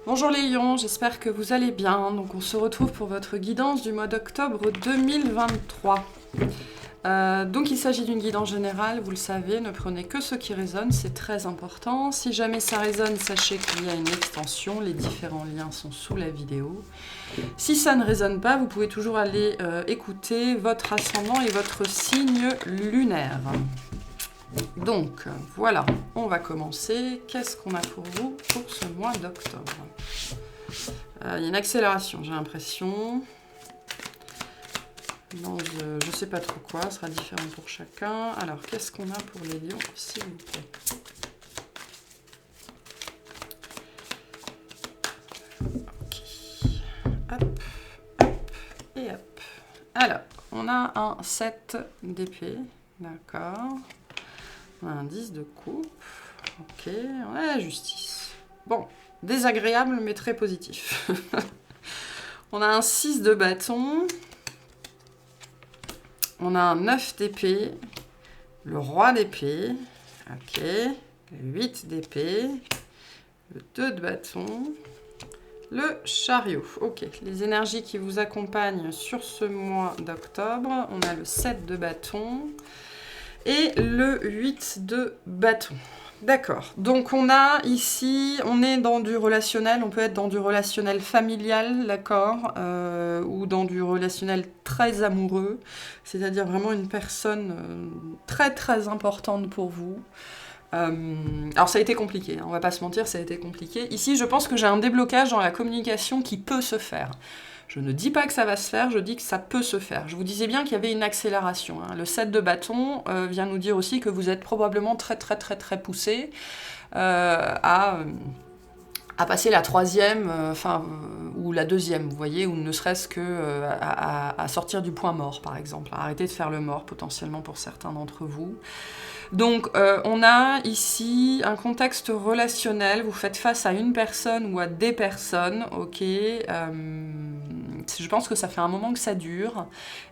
Bonjour les lions, j'espère que vous allez bien. Donc on se retrouve pour votre guidance du mois d'octobre 2023. Donc il s'agit d'une guidance générale, vous le savez, ne prenez que ce qui résonne, c'est très important. Si jamais ça résonne, sachez qu'il y a une extension, les différents liens sont sous la vidéo. Si ça ne résonne pas, vous pouvez toujours aller écouter votre ascendant et votre signe lunaire. Donc voilà, on va commencer. Qu'est-ce qu'on a pour vous pour ce mois d'octobre? Il y a une accélération, j'ai l'impression. Dans je sais pas trop quoi, ce sera différent pour chacun. Alors, qu'est-ce qu'on a pour les lions, s'il vous plaît? Ok. Hop, hop et hop. Alors, on a un 7 d'épée, d'accord. On a un 10 de coupe. Ok, on a la justice. Bon, désagréable mais très positif. On a un 6 de bâton. On a un 9 d'épée. Le roi d'épée. Ok. Le 8 d'épée. Le 2 de bâton. Le chariot. Ok, les énergies qui vous accompagnent sur ce mois d'octobre. On a le 7 de bâton. Et le 8 de bâton. D'accord. Donc on a ici, on est dans du relationnel, on peut être dans du relationnel familial, d'accord, ou dans du relationnel très amoureux, c'est-à-dire vraiment une personne très très importante pour vous. Alors ça a été compliqué, hein, on va pas se mentir, ça a été compliqué. Ici, je pense que j'ai un déblocage dans la communication qui peut se faire. Je ne dis pas que ça va se faire, je dis que ça peut se faire. Je vous disais bien qu'il y avait une accélération. Hein. Le 7 de bâton vient nous dire aussi que vous êtes probablement très poussé à passer la troisième, ou la deuxième, vous voyez, ou ne serait-ce que à sortir du point mort, par exemple. Arrêter de faire le mort, potentiellement, pour certains d'entre vous. Donc, on a ici un contexte relationnel. Vous faites face à une personne ou à des personnes, ok. Je pense que ça fait un moment que ça dure.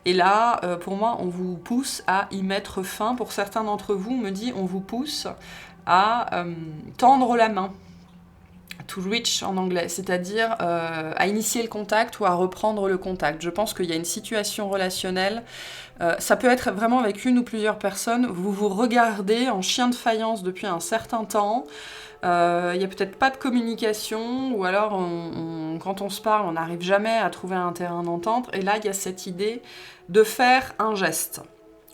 Et là, pour moi, on vous pousse à y mettre fin. Pour certains d'entre vous, on me dit, on vous pousse à tendre la main. To reach en anglais, c'est-à-dire à initier le contact ou à reprendre le contact. Je pense qu'il y a une situation relationnelle, ça peut être vraiment avec une ou plusieurs personnes, vous vous regardez en chien de faïence depuis un certain temps, il n'y a peut-être pas de communication, ou alors quand on se parle, on n'arrive jamais à trouver un terrain d'entente, et là il y a cette idée de faire un geste.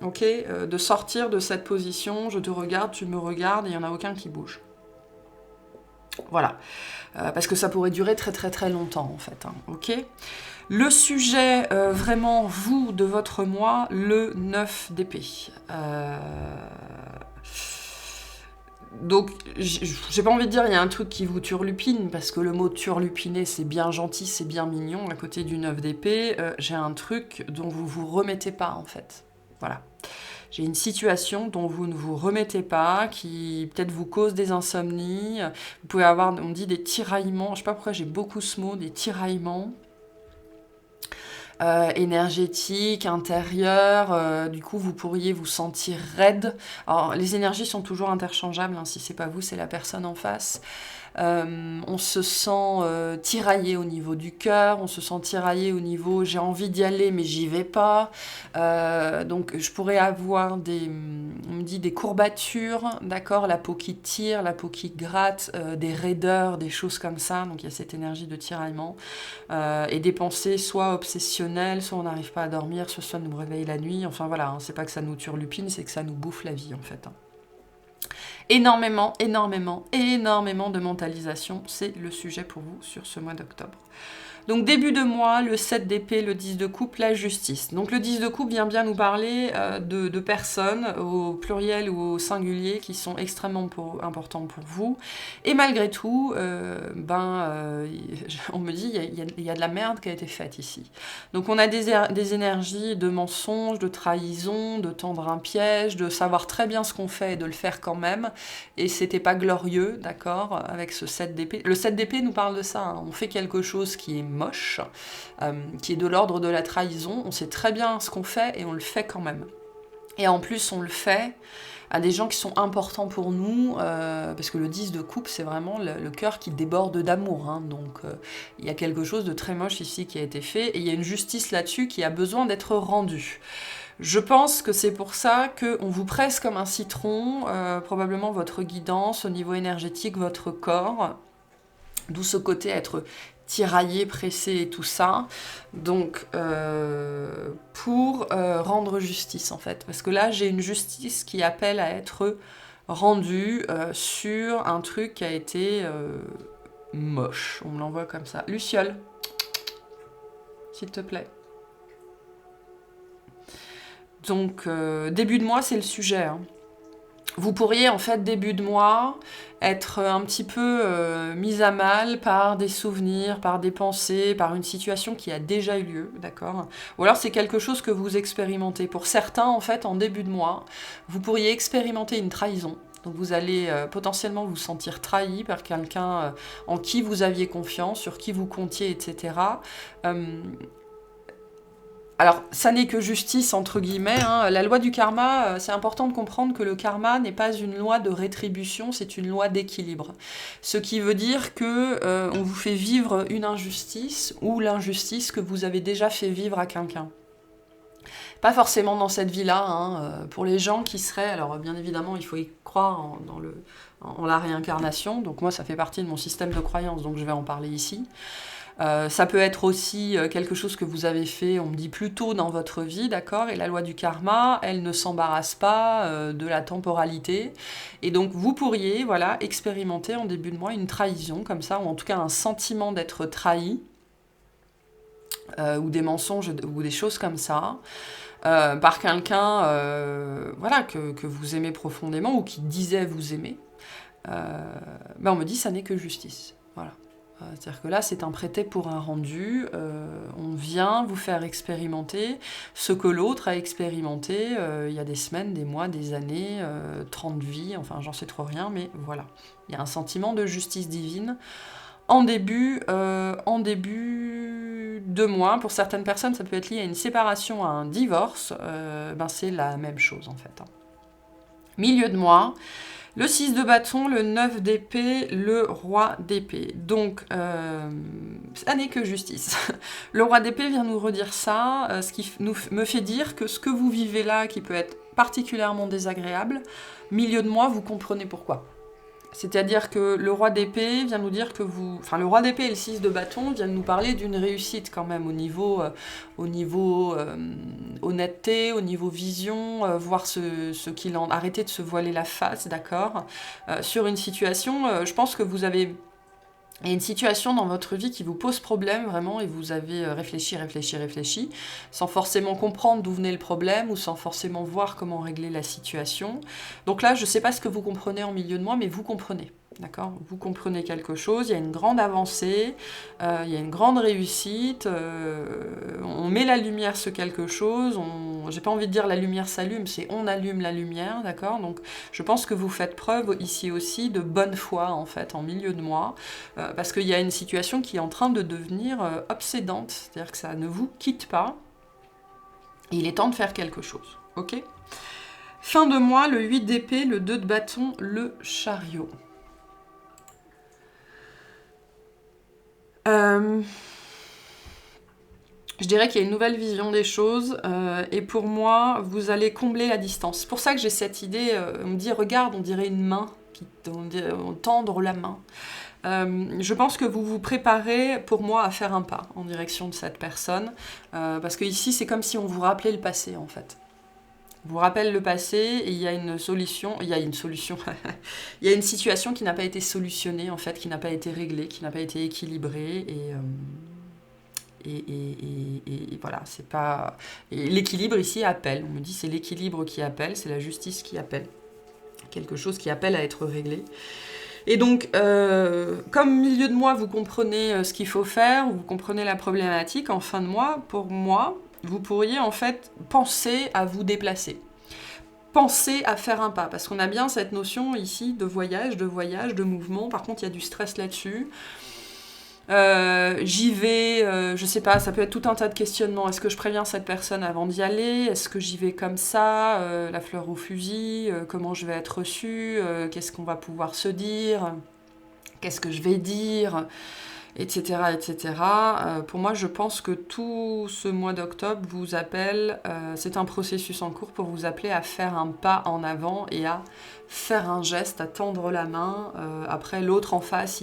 Ok, de sortir de cette position, je te regarde, tu me regardes, et il n'y en a aucun qui bouge. Voilà, parce que ça pourrait durer très longtemps en fait, hein, ok. Le sujet, vraiment, vous, de votre mois, le 9 d'épée. Donc, j'ai pas envie de dire il y a un truc qui vous turlupine, parce que le mot turlupiner, c'est bien gentil, c'est bien mignon, à côté du 9 d'épée, j'ai un truc dont vous vous remettez pas, en fait. Voilà. J'ai une situation dont vous ne vous remettez pas, qui peut-être vous cause des insomnies. Vous pouvez avoir, on dit, des tiraillements. Je sais pas pourquoi j'ai beaucoup ce mot, des tiraillements énergétiques, intérieurs. Du coup, vous pourriez vous sentir raide. Alors, les énergies sont toujours interchangeables. Hein, si c'est pas vous, c'est la personne en face. On se sent tiraillé au niveau du cœur, on se sent tiraillé au niveau j'ai envie d'y aller mais j'y vais pas. Donc je pourrais avoir on me dit des courbatures, d'accord, la peau qui tire, la peau qui gratte, des raideurs, des choses comme ça. Donc il y a cette énergie de tiraillement et des pensées soit obsessionnelles, soit on n'arrive pas à dormir, soit ça nous réveille la nuit. Enfin voilà, hein, c'est pas que ça nous turlupine, c'est que ça nous bouffe la vie en fait. Hein. Énormément de mentalisation, c'est le sujet pour vous sur ce mois d'octobre. Donc début de mois, le 7 d'épée, le 10 de coupe, la justice. Donc le 10 de coupe vient bien nous parler de personnes, au pluriel ou au singulier, qui sont extrêmement importantes pour vous. Et malgré tout, on me dit il y a de la merde qui a été faite ici. Donc on a des énergies de mensonge, de trahison, de tendre un piège, de savoir très bien ce qu'on fait et de le faire quand même. Et c'était pas glorieux, d'accord, avec ce 7 d'épée. Le 7 d'épée nous parle de ça, hein. On fait quelque chose qui est moche, qui est de l'ordre de la trahison, on sait très bien ce qu'on fait et on le fait quand même. Et en plus on le fait à des gens qui sont importants pour nous, parce que le 10 de coupe, c'est vraiment le cœur qui déborde d'amour, hein, donc il y a quelque chose de très moche ici qui a été fait, et il y a une justice là-dessus qui a besoin d'être rendue. Je pense que c'est pour ça qu'on vous presse comme un citron, probablement votre guidance au niveau énergétique, votre corps, d'où ce côté être tiraillé, pressé et tout ça, donc pour rendre justice en fait, parce que là j'ai une justice qui appelle à être rendue sur un truc qui a été moche, on me l'envoie comme ça. Luciole, s'il te plaît. Donc début de mois c'est le sujet, hein. Vous pourriez en fait début de mois être un petit peu mise à mal par des souvenirs, par des pensées, par une situation qui a déjà eu lieu, d'accord? Ou alors c'est quelque chose que vous expérimentez. Pour certains en fait en début de mois, vous pourriez expérimenter une trahison. Donc vous allez potentiellement vous sentir trahi par quelqu'un en qui vous aviez confiance, sur qui vous comptiez, etc. Alors, ça n'est que justice, entre guillemets, hein. La loi du karma, c'est important de comprendre que le karma n'est pas une loi de rétribution, c'est une loi d'équilibre. Ce qui veut dire que on vous fait vivre une injustice ou l'injustice que vous avez déjà fait vivre à quelqu'un. Pas forcément dans cette vie-là, hein, pour les gens qui seraient... Alors, bien évidemment, il faut y croire en la réincarnation, donc moi, ça fait partie de mon système de croyance, donc je vais en parler ici. Ça peut être aussi quelque chose que vous avez fait, on me dit, plus tôt dans votre vie, d'accord? Et la loi du karma, elle ne s'embarrasse pas de la temporalité. Et donc, vous pourriez, voilà, expérimenter en début de mois une trahison, comme ça, ou en tout cas un sentiment d'être trahi, ou des mensonges, ou des choses comme ça, par quelqu'un voilà, que vous aimez profondément, ou qui disait vous aimer. On me dit, ça n'est que justice. Voilà. C'est-à-dire que là, c'est un prêté pour un rendu. On vient vous faire expérimenter ce que l'autre a expérimenté il y a des semaines, des mois, des années, 30 vies, enfin, j'en sais trop rien, mais voilà. Il y a un sentiment de justice divine en début de mois. Pour certaines personnes, ça peut être lié à une séparation, à un divorce. C'est la même chose, en fait. Milieu de mois. Le 6 de bâton, le 9 d'épée, le roi d'épée. Donc, ça n'est que justice. Le roi d'épée vient nous redire ça, ce qui me fait dire que ce que vous vivez là, qui peut être particulièrement désagréable, milieu de mois, vous comprenez pourquoi. C'est-à-dire que le roi d'épée vient nous dire que vous... Enfin, le roi d'épée et le 6 de bâton viennent nous parler d'une réussite quand même au niveau honnêteté, au niveau vision, voir ce qu'il en... Arrêter de se voiler la face, d'accord, sur une situation, je pense que vous avez... Il y a une situation dans votre vie qui vous pose problème vraiment et vous avez réfléchi, sans forcément comprendre d'où venait le problème ou sans forcément voir comment régler la situation. Donc là, je ne sais pas ce que vous comprenez en milieu de mois, mais vous comprenez. D'accord ? Vous comprenez quelque chose, il y a une grande avancée, il y a une grande réussite, on met la lumière sur quelque chose, j'ai pas envie de dire la lumière s'allume, c'est on allume la lumière, d'accord ? Donc je pense que vous faites preuve ici aussi de bonne foi en fait, en milieu de mois, parce qu'il y a une situation qui est en train de devenir obsédante, c'est-à-dire que ça ne vous quitte pas, et il est temps de faire quelque chose, ok ? Fin de mois, le 8 d'épée, le 2 de bâton, le chariot. Je dirais qu'il y a une nouvelle vision des choses et pour moi, vous allez combler la distance. C'est pour ça que j'ai cette idée, on me dit, regarde, on dirait une main, on tendre la main. Je pense que vous vous préparez, pour moi, à faire un pas en direction de cette personne parce que ici, c'est comme si on vous rappelait le passé, en fait. Vous rappelle le passé et il y a une solution, il y a une situation qui n'a pas été solutionnée, en fait, qui n'a pas été réglée, qui n'a pas été équilibrée et voilà, c'est pas... Et l'équilibre ici appelle, on me dit c'est l'équilibre qui appelle, c'est la justice qui appelle, quelque chose qui appelle à être réglé. Et donc, comme milieu de mois, vous comprenez ce qu'il faut faire, vous comprenez la problématique, en fin de mois, pour moi, vous pourriez en fait penser à vous déplacer. Pensez à faire un pas, parce qu'on a bien cette notion ici de voyage, de mouvement, par contre il y a du stress là-dessus. J'y vais, je sais pas, ça peut être tout un tas de questionnements. Est-ce que je préviens cette personne avant d'y aller? Est-ce que j'y vais comme ça, la fleur au fusil? Comment je vais être reçue? Qu'est-ce qu'on va pouvoir se dire? Qu'est-ce que je vais dire? Etc. etc. Pour moi, je pense que tout ce mois d'octobre vous appelle, c'est un processus en cours pour vous appeler à faire un pas en avant et à faire un geste, à tendre la main. Après, l'autre en face,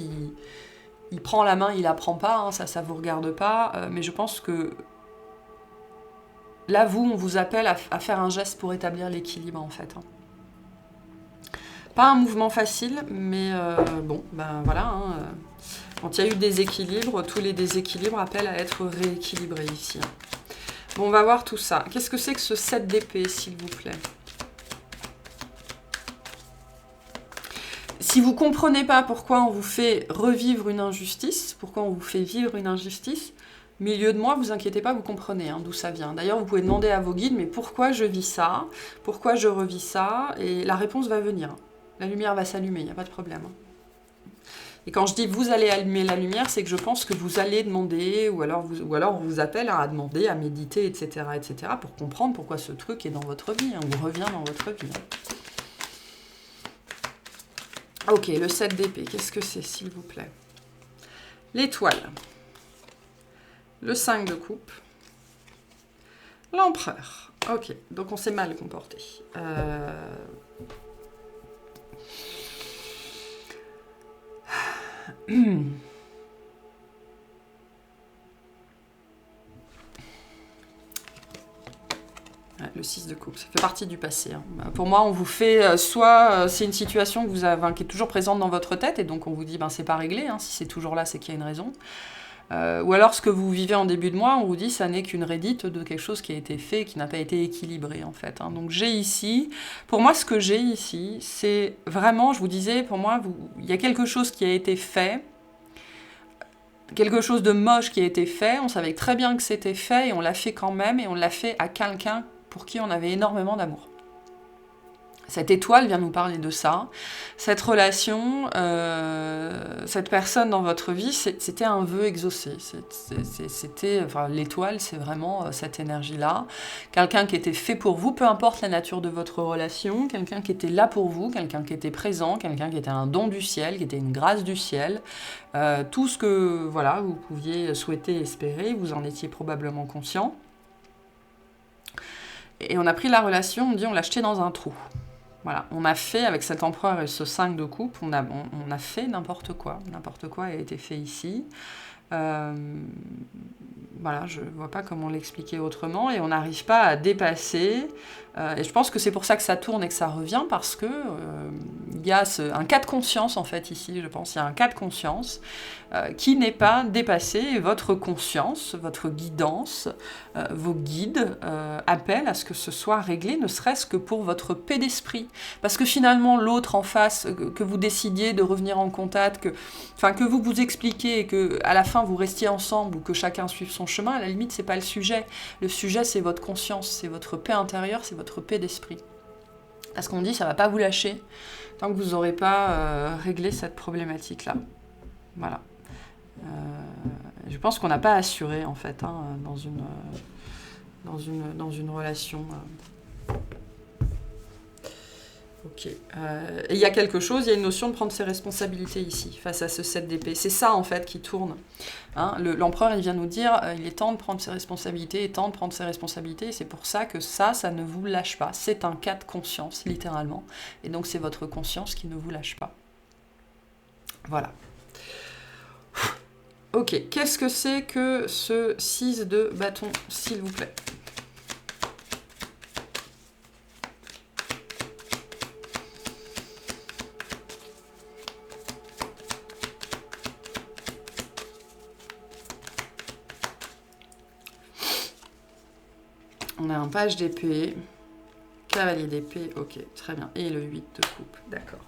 il prend la main, il la prend pas, hein, ça vous regarde pas. Mais je pense que là, on vous appelle à faire un geste pour établir l'équilibre, en fait. Hein. Pas un mouvement facile, mais bon, ben voilà. Hein, quand il y a eu des équilibres, tous les déséquilibres appellent à être rééquilibrés ici. Bon, on va voir tout ça. Qu'est-ce que c'est que ce 7 d'épée, s'il vous plaît? Si vous ne comprenez pas pourquoi on vous fait revivre une injustice, pourquoi on vous fait vivre une injustice, milieu de moi, vous inquiétez pas, vous comprenez hein, d'où ça vient. D'ailleurs, vous pouvez demander à vos guides, mais pourquoi je vis ça? Pourquoi je revis ça? Et la réponse va venir. La lumière va s'allumer, il n'y a pas de problème. Et quand je dis vous allez allumer la lumière, c'est que je pense que vous allez demander, ou alors on vous appelle à demander, à méditer, etc., pour comprendre pourquoi ce truc est dans votre vie, hein, ou revient dans votre vie. Hein. Ok, le 7 d'épée, qu'est-ce que c'est, s'il vous plaît? L'étoile. Le 5 de coupe. L'empereur. Ok, donc on s'est mal comporté. Le 6 de coupe, ça fait partie du passé. Hein. Pour moi, on vous fait soit c'est une situation que vous avez, qui est toujours présente dans votre tête et donc on vous dit ben c'est pas réglé. Hein. Si c'est toujours là, c'est qu'il y a une raison. Ou alors ce que vous vivez en début de mois, on vous dit ça n'est qu'une redite de quelque chose qui a été fait, qui n'a pas été équilibré en fait. Hein. Donc j'ai ici, pour moi ce que j'ai ici, c'est vraiment, je vous disais, pour moi, il y a quelque chose qui a été fait. Quelque chose de moche qui a été fait, on savait très bien que c'était fait et on l'a fait quand même et on l'a fait à quelqu'un pour qui on avait énormément d'amour. Cette étoile vient nous parler de ça. Cette relation, cette personne dans votre vie, c'était un vœu exaucé. Enfin, l'étoile, c'est vraiment cette énergie-là. Quelqu'un qui était fait pour vous, peu importe la nature de votre relation, quelqu'un qui était là pour vous, quelqu'un qui était présent, quelqu'un qui était un don du ciel, qui était une grâce du ciel. Tout ce que voilà, vous pouviez souhaiter, espérer, vous en étiez probablement conscient. Et on a pris la relation, on dit on l'a jetée dans un trou. Voilà, on a fait, avec cet empereur et ce 5 de coupe, on a fait n'importe quoi. N'importe quoi a été fait ici. Voilà, je ne vois pas comment l'expliquer autrement. Et on n'arrive pas à dépasser. Et je pense que c'est pour ça que ça tourne et que ça revient, parce que il y a un cas de conscience, en fait, ici, je pense. Il y a un cas de conscience qui n'est pas dépassé. Et votre conscience, votre guidance, vos guides appellent à ce que ce soit réglé, ne serait-ce que pour votre paix d'esprit. Parce que finalement, l'autre en face, que vous décidiez de revenir en contact, que vous vous expliquiez et qu'à la fin vous restiez ensemble ou que chacun suive son chemin, à la limite, c'est pas le sujet. Le sujet, c'est votre conscience, c'est votre paix intérieure, c'est votre paix d'esprit. Parce qu'on dit, ça va pas vous lâcher tant que vous n'aurez pas réglé cette problématique-là. Voilà. Je pense qu'on n'a pas assuré, en fait, hein, dans une relation. Ok. Et il y a quelque chose, il y a une notion de prendre ses responsabilités ici, face à ce 7 d'épée. C'est ça, en fait, qui tourne. Hein, l'empereur, il vient nous dire, il est temps de prendre ses responsabilités, il est temps de prendre ses responsabilités, et c'est pour ça que ça ne vous lâche pas. C'est un cas de conscience, littéralement. Et donc, c'est votre conscience qui ne vous lâche pas. Voilà. Ok, qu'est-ce que c'est que ce 6 de bâton, s'il vous plaît? On a un page d'épée, cavalier d'épée, ok, très bien. Et le 8 de coupe, d'accord.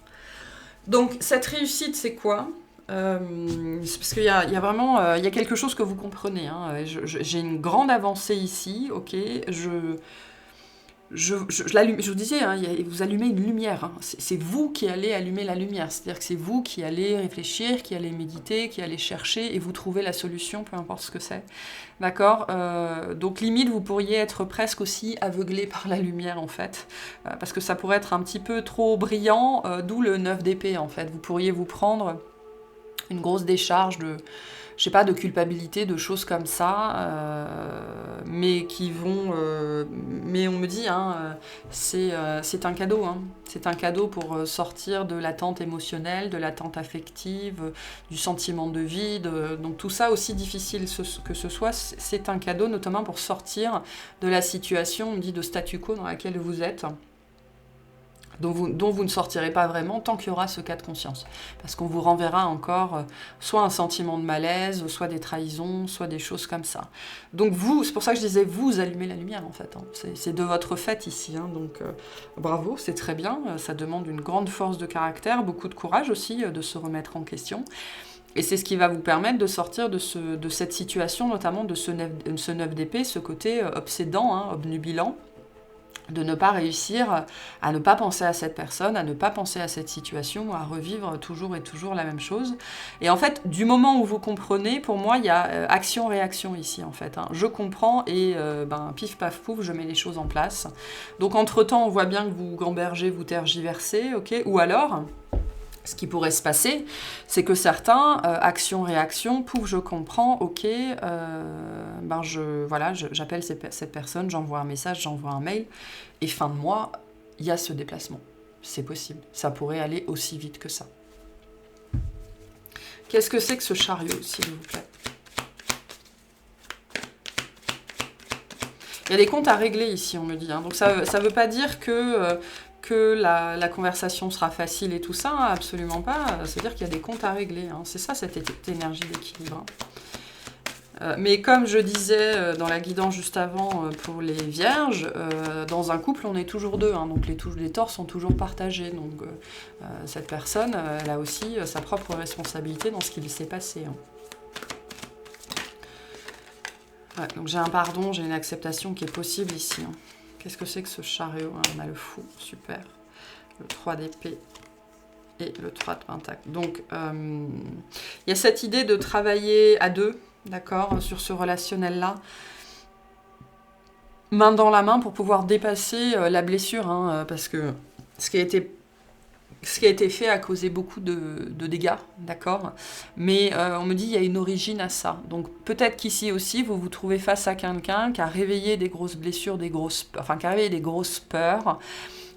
Donc, cette réussite, c'est quoi? C'est parce qu'il y a vraiment il y a quelque chose que vous comprenez. Hein. J'ai une grande avancée ici, ok. je vous disais, hein, vous allumez une lumière. Hein. C'est vous qui allez allumer la lumière. C'est-à-dire que c'est vous qui allez réfléchir, qui allez méditer, qui allez chercher et vous trouver la solution, peu importe ce que c'est. D'accord. Donc limite, vous pourriez être presque aussi aveuglé par la lumière, en fait. Parce que ça pourrait être un petit peu trop brillant, d'où le 9 d'épée, en fait. Vous pourriez vous prendre une grosse décharge de... je sais pas, de culpabilité, de choses comme ça, mais qui vont... mais on me dit, hein, c'est un cadeau. Hein. C'est un cadeau pour sortir de l'attente émotionnelle, de l'attente affective, du sentiment de vide. Donc tout ça, aussi difficile que ce soit, c'est un cadeau, notamment pour sortir de la situation, on me dit, de statu quo dans laquelle vous êtes. Dont vous ne sortirez pas vraiment tant qu'il y aura ce cas de conscience. Parce qu'on vous renverra encore soit un sentiment de malaise, soit des trahisons, soit des choses comme ça. Donc vous, c'est pour ça que je disais, vous allumez la lumière en fait. Hein. C'est de votre fait ici. Hein. Donc bravo, c'est très bien. Ça demande une grande force de caractère, beaucoup de courage aussi de se remettre en question. Et c'est ce qui va vous permettre de sortir de cette situation, notamment de ce 9 d'épée, ce côté obsédant, hein, obnubilant. De ne pas réussir à ne pas penser à cette personne, à ne pas penser à cette situation, à revivre toujours et toujours la même chose. Et en fait, du moment où vous comprenez, pour moi, il y a action-réaction ici, en fait. Hein. Je comprends et pif, paf, pouf, je mets les choses en place. Donc, entre-temps, on voit bien que vous gambergez, vous tergiversez, ok ? Ou alors... ce qui pourrait se passer, c'est que certains, action-réaction, pouf, je comprends, ok, j'appelle cette personne, j'envoie un message, j'envoie un mail, et fin de mois, il y a ce déplacement. C'est possible. Ça pourrait aller aussi vite que ça. Qu'est-ce que c'est que ce chariot, s'il vous plaît ? Il y a des comptes à régler ici, on me dit. Hein. Donc ça ne veut pas dire que la conversation sera facile et tout ça, hein, absolument pas. C'est-à-dire qu'il y a des comptes à régler. Hein. C'est ça, cette énergie d'équilibre. Mais comme je disais dans la guidance juste avant pour les vierges, dans un couple, on est toujours deux. Hein, donc les torts sont toujours partagés. Donc cette personne, elle a aussi sa propre responsabilité dans ce qui s'est passé. Hein. Ouais, donc j'ai un pardon, j'ai une acceptation qui est possible ici. Hein. Qu'est-ce que c'est que ce chariot? On a le fou, super. Le 3 d'épée et le 3 de pentacle. Donc, il y a cette idée de travailler à deux, d'accord, sur ce relationnel-là. Main dans la main pour pouvoir dépasser la blessure, hein, parce que ce qui a été fait a causé beaucoup de dégâts, d'accord. Mais on me dit qu'il y a une origine à ça. Donc peut-être qu'ici aussi, vous vous trouvez face à quelqu'un qui a réveillé des grosses blessures, qui a réveillé des grosses peurs,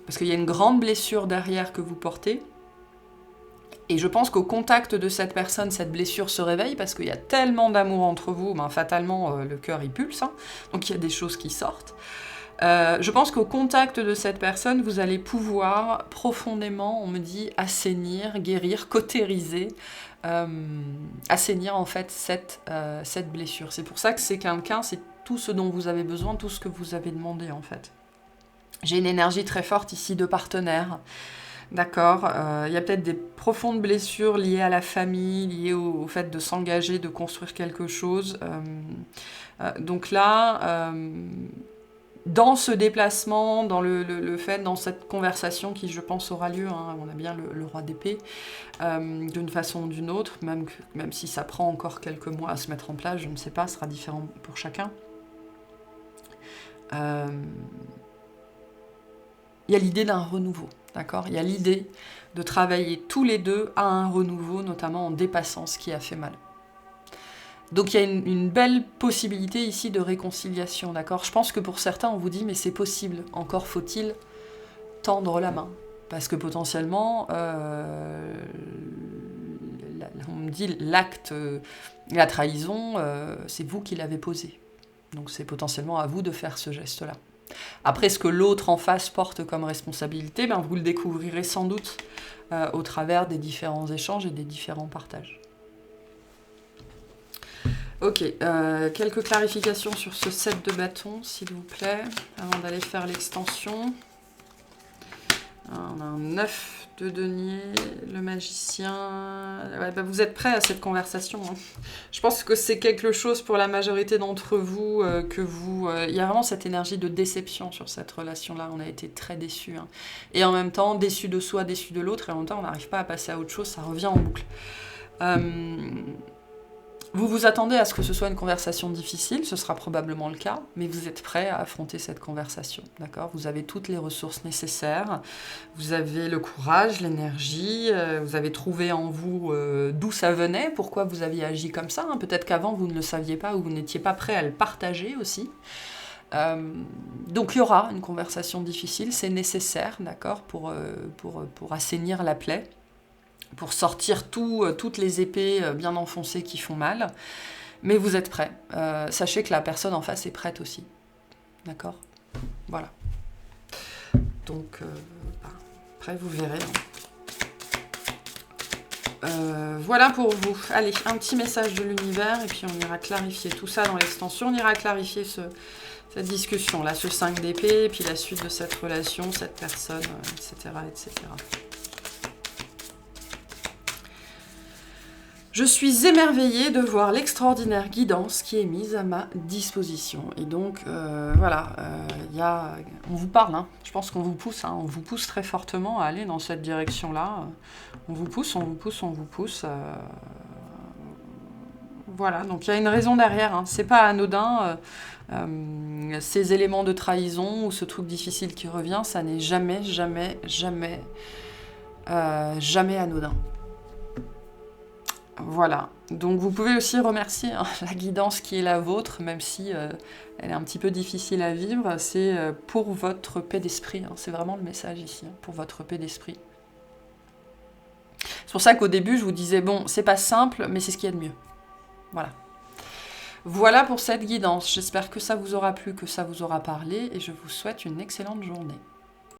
parce qu'il y a une grande blessure derrière que vous portez. Et je pense qu'au contact de cette personne, cette blessure se réveille, parce qu'il y a tellement d'amour entre vous, fatalement, le cœur il pulse, hein, donc il y a des choses qui sortent. Je pense qu'au contact de cette personne, vous allez pouvoir profondément, on me dit, assainir, guérir, cautériser, assainir en fait cette blessure. C'est pour ça que c'est quelqu'un, c'est tout ce dont vous avez besoin, tout ce que vous avez demandé en fait. J'ai une énergie très forte ici de partenaire. D'accord, y a peut-être des profondes blessures liées à la famille, liées au fait de s'engager, de construire quelque chose. Donc là... dans ce déplacement, dans le fait, dans cette conversation qui, je pense, aura lieu, hein, on a bien le roi d'épée, d'une façon ou d'une autre, même si ça prend encore quelques mois à se mettre en place, je ne sais pas, ce sera différent pour chacun. Il y a l'idée d'un renouveau, d'accord ? Il y a l'idée de travailler tous les deux à un renouveau, notamment en dépassant ce qui a fait mal. Donc il y a une belle possibilité ici de réconciliation, d'accord ? Je pense que pour certains, on vous dit, mais c'est possible, encore faut-il tendre la main. Parce que potentiellement, on me dit, l'acte, la trahison, c'est vous qui l'avez posé. Donc c'est potentiellement à vous de faire ce geste-là. Après, ce que l'autre en face porte comme responsabilité, vous le découvrirez sans doute au travers des différents échanges et des différents partages. Ok, quelques clarifications sur ce 7 de bâton, s'il vous plaît, avant d'aller faire l'extension. On a un 9 2 deniers, le magicien... Ouais, bah vous êtes prêts à cette conversation. Hein. Je pense que c'est quelque chose pour la majorité d'entre vous que vous... Il y a vraiment cette énergie de déception sur cette relation-là. On a été très déçus. Hein. Et en même temps, déçus de soi, déçus de l'autre. Et en même temps, on n'arrive pas à passer à autre chose. Ça revient en boucle. Vous vous attendez à ce que ce soit une conversation difficile, ce sera probablement le cas, mais vous êtes prêt à affronter cette conversation, d'accord ? Vous avez toutes les ressources nécessaires, vous avez le courage, l'énergie, vous avez trouvé en vous d'où ça venait, pourquoi vous aviez agi comme ça, hein. Peut-être qu'avant vous ne le saviez pas ou vous n'étiez pas prêt à le partager aussi. Donc il y aura une conversation difficile, c'est nécessaire, d'accord, pour assainir la plaie, pour sortir toutes les épées bien enfoncées qui font mal. Mais vous êtes prêts. Sachez que la personne en face est prête aussi. D'accord ? Voilà. Donc, après, vous verrez. Voilà pour vous. Allez, un petit message de l'univers, et puis on ira clarifier tout ça dans l'extension. On ira clarifier cette discussion-là, ce 5 d'épée, et puis la suite de cette relation, cette personne, etc., etc. Je suis émerveillée de voir l'extraordinaire guidance qui est mise à ma disposition. Et donc, voilà, on vous parle, hein. Je pense qu'on vous pousse, hein. On vous pousse très fortement à aller dans cette direction-là. On vous pousse, on vous pousse, on vous pousse. Voilà, donc il y a une raison derrière, hein. C'est pas anodin. Ces éléments de trahison ou ce truc difficile qui revient, ça n'est jamais, jamais, jamais, jamais anodin. Voilà, donc vous pouvez aussi remercier la guidance qui est la vôtre, même si elle est un petit peu difficile à vivre, c'est pour votre paix d'esprit, hein. C'est vraiment le message ici, hein, pour votre paix d'esprit. C'est pour ça qu'au début je vous disais, bon, c'est pas simple, mais c'est ce qu'il y a de mieux. Voilà. Voilà pour cette guidance, j'espère que ça vous aura plu, que ça vous aura parlé, et je vous souhaite une excellente journée.